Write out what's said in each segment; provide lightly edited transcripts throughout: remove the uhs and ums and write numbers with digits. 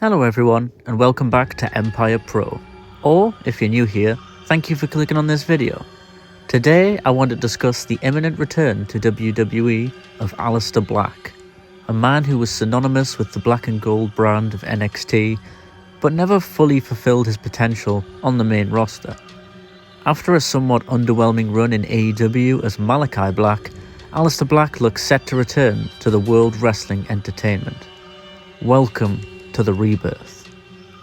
Hello everyone, and welcome back to Empire Pro. Or, if you're new here, thank you for clicking on this video. Today I want to discuss the imminent return to WWE of Aleister Black, a man who was synonymous with the black and gold brand of NXT, but never fully fulfilled his potential on the main roster. After a somewhat underwhelming run in AEW as Malakai Black, Aleister Black looks set to return to the World Wrestling Entertainment. Welcome to the Rebirth.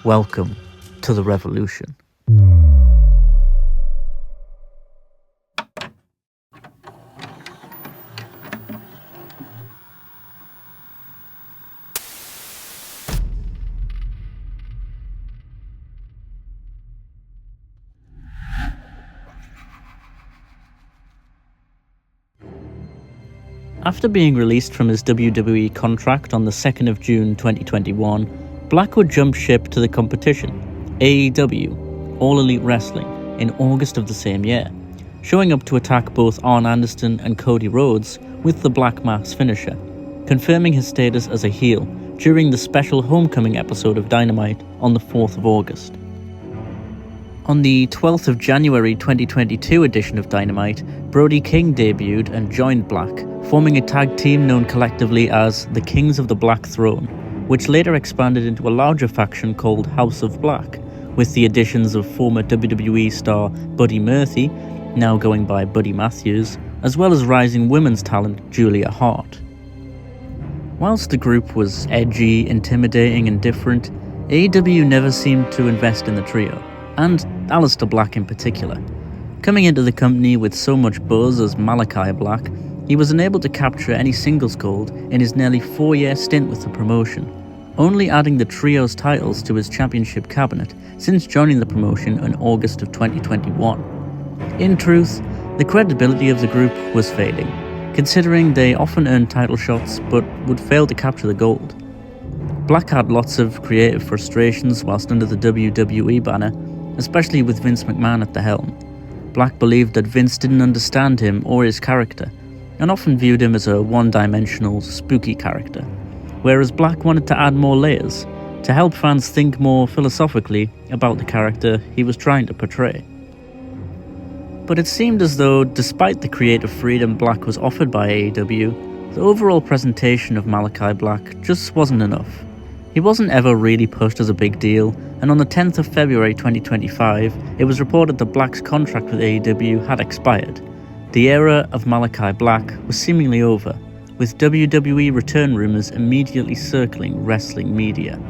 Welcome to the Revolution. After being released from his WWE contract on the 2nd of June 2021, Black would jump ship to the competition, AEW, All Elite Wrestling, in August of the same year, showing up to attack both Arn Anderson and Cody Rhodes with the Black Mass finisher, confirming his status as a heel during the special Homecoming episode of Dynamite on the 4th of August. On the 12th of January 2022 edition of Dynamite, Brody Kingdebuted and joined Black, forming a tag team known collectively as the Kings of the Black Throne, which later expanded into a larger faction called House of Black, with the additions of former WWE star Buddy Mathews, now going by Buddy Mathews, as well as rising women's talent Julia Hart. Whilst the group was edgy, intimidating and different, AEW never seemed to invest in the trio, and Aleister Black in particular. Coming into the company with so much buzz as Malakai Black, he was unable to capture any singles gold in his nearly 4-year stint with the promotion, only adding the trio's titles to his championship cabinet since joining the promotion in August of 2021. In truth, the credibility of the group was fading, considering they often earned title shots but would fail to capture the gold. Black had lots of creative frustrations whilst under the WWE banner, especially with Vince McMahon at the helm. Black believed that Vince didn't understand him or his character, and often viewed him as a one-dimensional, spooky character, whereas Black wanted to add more layers, to help fans think more philosophically about the character he was trying to portray. But it seemed as though, despite the creative freedom Black was offered by AEW, the overall presentation of Malakai Black just wasn't enough. He wasn't ever really pushed as a big deal, and on the 10th of February 2025, it was reported that Black's contract with AEW had expired. The era of Malakai Black was seemingly over, with WWE return rumours immediately circling wrestling media.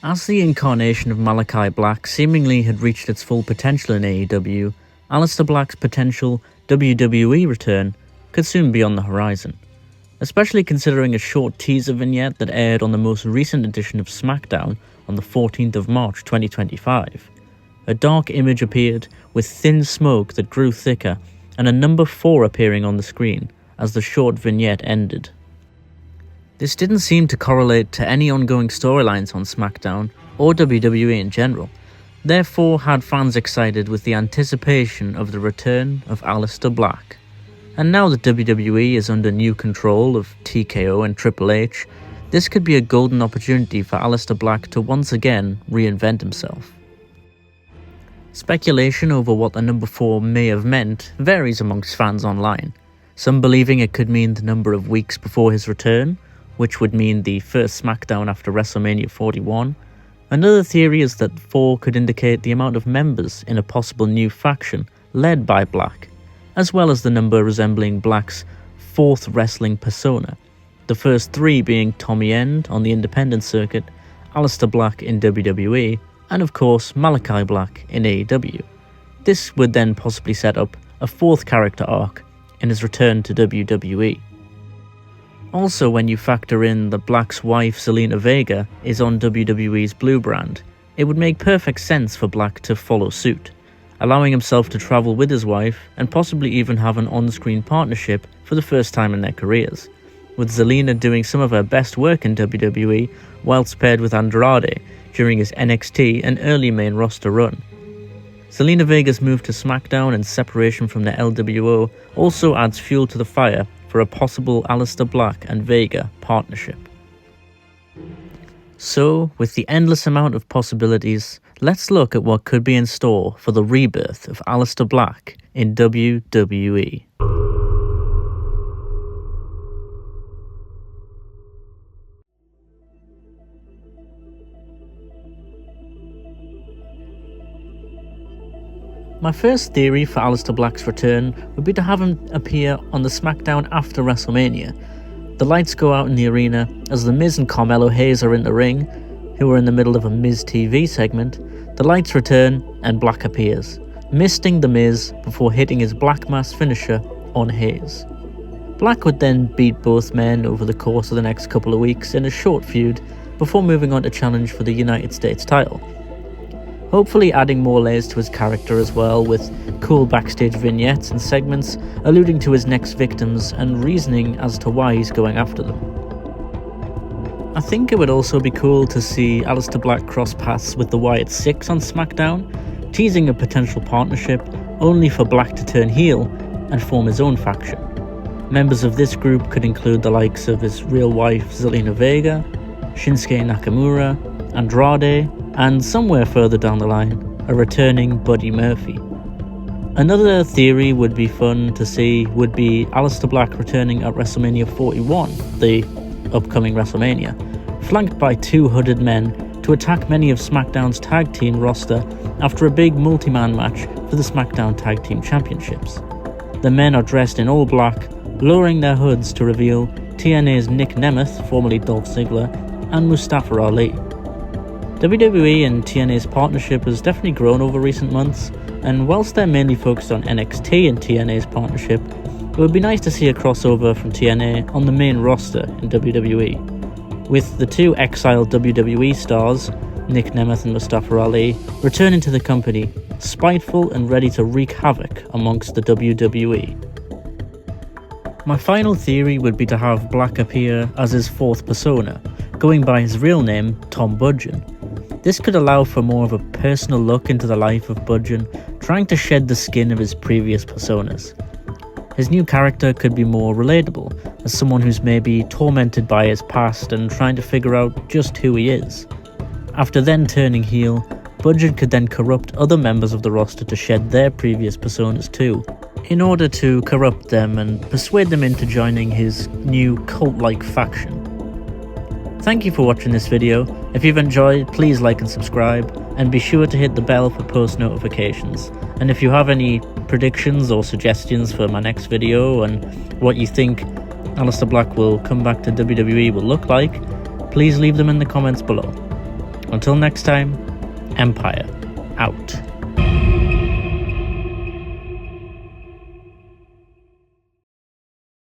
As the incarnation of Malakai Black seemingly had reached its full potential in AEW, Aleister Black's potential WWE return could soon be on the horizon, especially considering a short teaser vignette that aired on the most recent edition of SmackDown on the 14th of March 2025. A dark image appeared with thin smoke that grew thicker and a number 4 appearing on the screen as the short vignette ended. This didn't seem to correlate to any ongoing storylines on SmackDown or WWE in general, therefore had fans excited with the anticipation of the return of Aleister Black. And now that WWE is under new control of TKO and Triple H, this could be a golden opportunity for Aleister Black to once again reinvent himself. Speculation over what the number 4 may have meant varies amongst fans online, some believing it could mean the number of weeks before his return, which would mean the first SmackDown after Wrestlemania 41. Another theory is that 4 could indicate the amount of members in a possible new faction led by Black, as well as the number resembling Black's 4th wrestling persona, the first 3 being Tommy End on the independent circuit, Aleister Black in WWE, and of course Malakai Black in AEW. This would then possibly set up a 4th character arc in his return to WWE. Also, when you factor in that Black's wife Zelina Vega is on WWE's Blue brand, it would make perfect sense for Black to follow suit, allowing himself to travel with his wife and possibly even have an on-screen partnership for the first time in their careers, with Zelina doing some of her best work in WWE whilst paired with Andrade during his NXT and early main roster run. Zelina Vega's move to SmackDown and separation from the LWO also adds fuel to the fire for a possible Aleister Black and Vega partnership. So, with the endless amount of possibilities, let's look at what could be in store for the rebirth of Aleister Black in WWE. My first theory for Aleister Black's return would be to have him appear on the SmackDown after WrestleMania. The lights go out in the arena as The Miz and Carmelo Hayes are in the ring, who are in the middle of a Miz TV segment. The lights return and Black appears, misting The Miz before hitting his Black Mass finisher on Hayes. Black would then beat both men over the course of the next couple of weeks in a short feud before moving on to challenge for the United States title. Hopefully adding more layers to his character as well, with cool backstage vignettes and segments alluding to his next victims and reasoning as to why he's going after them. I think it would also be cool to see Aleister Black cross paths with the Wyatt Six on SmackDown, teasing a potential partnership only for Black to turn heel and form his own faction. Members of this group could include the likes of his real wife Zelina Vega, Shinsuke Nakamura, Andrade, and somewhere further down the line, a returning Buddy Murphy. Another theory would be fun to see would be Aleister Black returning at WrestleMania 41, the upcoming WrestleMania, flanked by two hooded men to attack many of SmackDown's tag team roster after a big multi-man match for the SmackDown Tag Team Championships. The men are dressed in all black, lowering their hoods to reveal TNA's Nick Nemeth, formerly Dolph Ziggler, and Mustafa Ali. WWE and TNA's partnership has definitely grown over recent months, and whilst they're mainly focused on NXT and TNA's partnership, it would be nice to see a crossover from TNA on the main roster in WWE, with the two exiled WWE stars, Nick Nemeth and Mustafa Ali, returning to the company, spiteful and ready to wreak havoc amongst the WWE. My final theory would be to have Black appear as his fourth persona, going by his real name, Tom Budgeon. This could allow for more of a personal look into the life of Budgeon, trying to shed the skin of his previous personas. His new character could be more relatable, as someone who's maybe tormented by his past and trying to figure out just who he is. After then turning heel, Budgeon could then corrupt other members of the roster to shed their previous personas too, in order to corrupt them and persuade them into joining his new cult-like faction. Thank you for watching this video. If you've enjoyed, please like and subscribe, and be sure to hit the bell for post notifications. And if you have any predictions or suggestions for my next video and what you think Aleister Black will come back to WWE will look like, please leave them in the comments below. Until next time, Empire out.